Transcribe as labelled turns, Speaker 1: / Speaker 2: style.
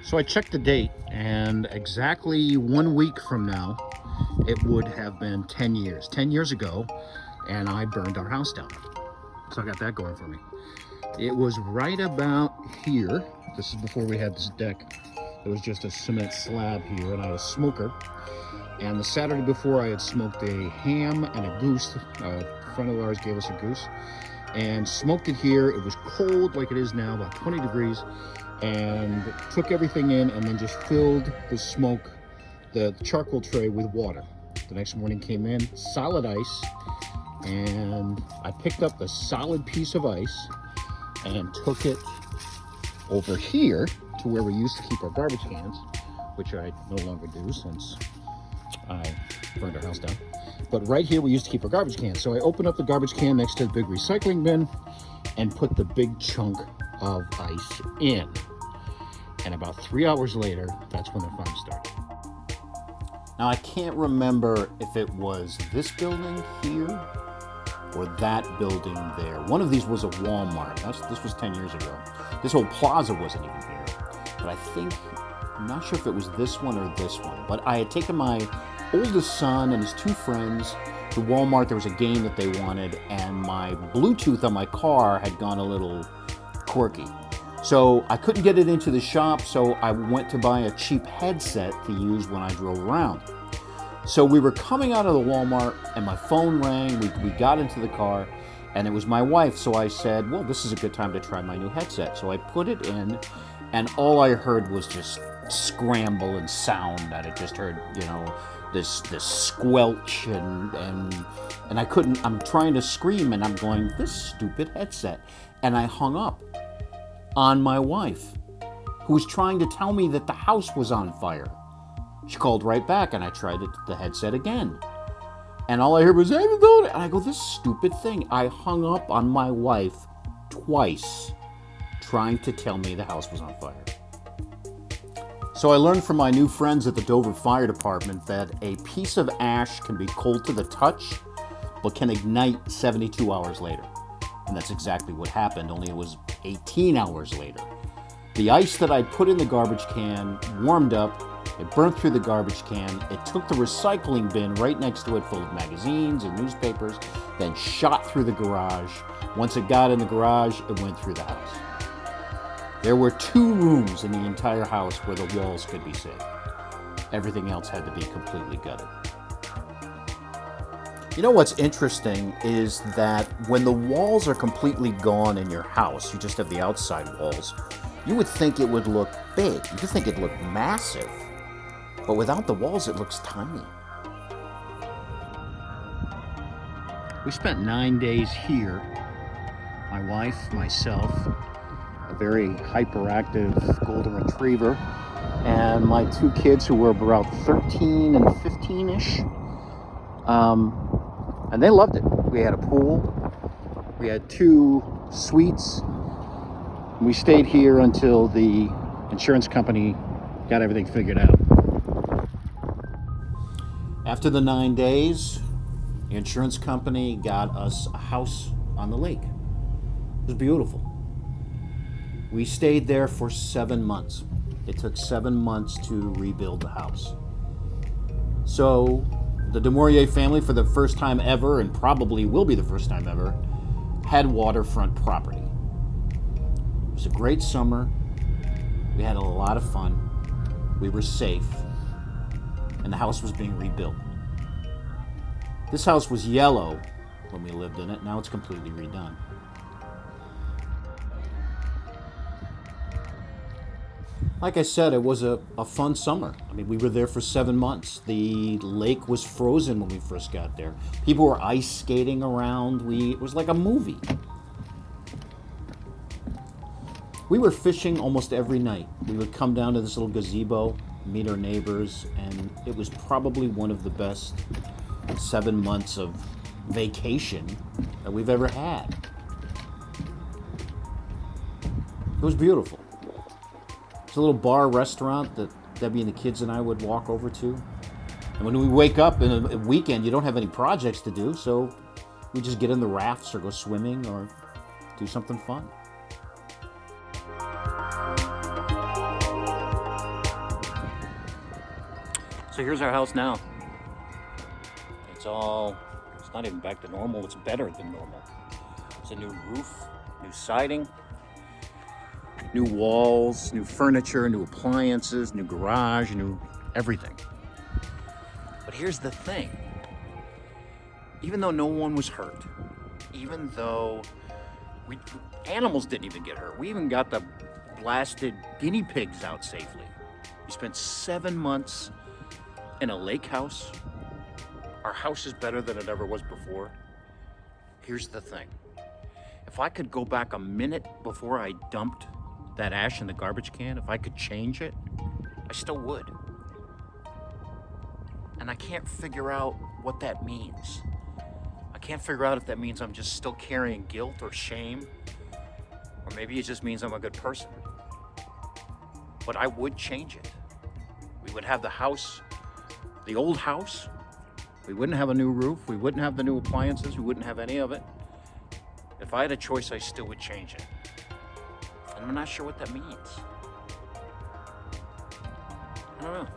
Speaker 1: So I checked the date, and exactly 1 week from now, it would have been 10 years. 10 years ago, and I burned our house down. So I got that going for me. It was right about here. This is before we had this deck. It was just a cement slab here, and I had a smoker. And the Saturday before, I had smoked a ham and a goose. A friend of ours gave us a goose. And smoked it here. It was cold like it is now, about 20 degrees. And took everything in and then just filled the smoke, the charcoal tray with water. The next morning came in, solid ice, and I picked up the solid piece of ice and took it over here to where we used to keep our garbage cans, which I no longer do since I burned our house down. But right here we used to keep our garbage cans. So I opened up the garbage can next to the big recycling bin and put the big chunk of ice in. And about 3 hours later, that's when the fun started. Now I can't remember if it was this building here or that building there. One of these was a Walmart. This was 10 years ago. This whole plaza wasn't even here. But I think, I'm not sure if it was this one or this one, but I had taken my oldest son and his two friends to Walmart. There was a game that they wanted, and my Bluetooth on my car had gone a little quirky. So I couldn't get it into the shop, so I went to buy a cheap headset to use when I drove around. So we were coming out of the Walmart, and my phone rang. We got into the car, and it was my wife. So I said, well, this is a good time to try my new headset. So I put it in, and all I heard was just scramble and sound. That I just heard, you know, this squelch, and I couldn't. I'm trying to scream, and I'm going, this stupid headset, and I hung up on my wife, who was trying to tell me that the house was on fire. She called right back, and I tried the headset again. And all I heard was, and I go, this stupid thing. I hung up on my wife twice, trying to tell me the house was on fire. So I learned from my new friends at the Dover Fire Department that a piece of ash can be cold to the touch, but can ignite 72 hours later. And that's exactly what happened, only it was 18 hours later. The ice that I put in the garbage can warmed up, it burnt through the garbage can, it took the recycling bin right next to it full of magazines and newspapers, then shot through the garage. Once it got in the garage, it went through the house. There were 2 rooms in the entire house where the walls could be saved. Everything else had to be completely gutted. You know what's interesting is that when the walls are completely gone in your house, you just have the outside walls, you would think it would look big. You would think it'd look massive. But without the walls, it looks tiny. We spent 9 days here. My wife, myself, a very hyperactive golden retriever, and my 2 kids who were about 13 and 15-ish. And they loved it. We had a pool. We had 2 suites. We stayed here until the insurance company got everything figured out. After the 9 days, the insurance company got us a house on the lake. It was beautiful. We stayed there for 7 months. It took 7 months to rebuild the house. So the DeMaurier family, for the first time ever, and probably will be the first time ever, had waterfront property. It was a great summer. We had a lot of fun. We were safe. And the house was being rebuilt. This house was yellow when we lived in it. Now it's completely redone. Like I said, it was a fun summer. I mean, we were there for 7 months. The lake was frozen when we first got there. People were ice skating around. It was like a movie. We were fishing almost every night. We would come down to this little gazebo, meet our neighbors, and it was probably one of the best 7 months of vacation that we've ever had. It was beautiful. It's a little bar restaurant that Debbie and the kids and I would walk over to. And when we wake up in a weekend, you don't have any projects to do, so we just get in the rafts or go swimming or do something fun. So here's our house now. It's not even back to normal, it's better than normal. It's a new roof, new siding, new walls, new furniture, new appliances, new garage, new everything. But here's the thing. Even though no one was hurt, even though animals didn't even get hurt, we even got the blasted guinea pigs out safely. We spent 7 months in a lake house. Our house is better than it ever was before. Here's the thing. If I could go back a minute before I dumped that ash in the garbage can, if I could change it, I still would. And I can't figure out what that means. I can't figure out if that means I'm just still carrying guilt or shame, or maybe it just means I'm a good person. But I would change it. We would have the house, the old house. We wouldn't have a new roof. We wouldn't have the new appliances. We wouldn't have any of it. If I had a choice, I still would change it. And I'm not sure what that means. I don't know.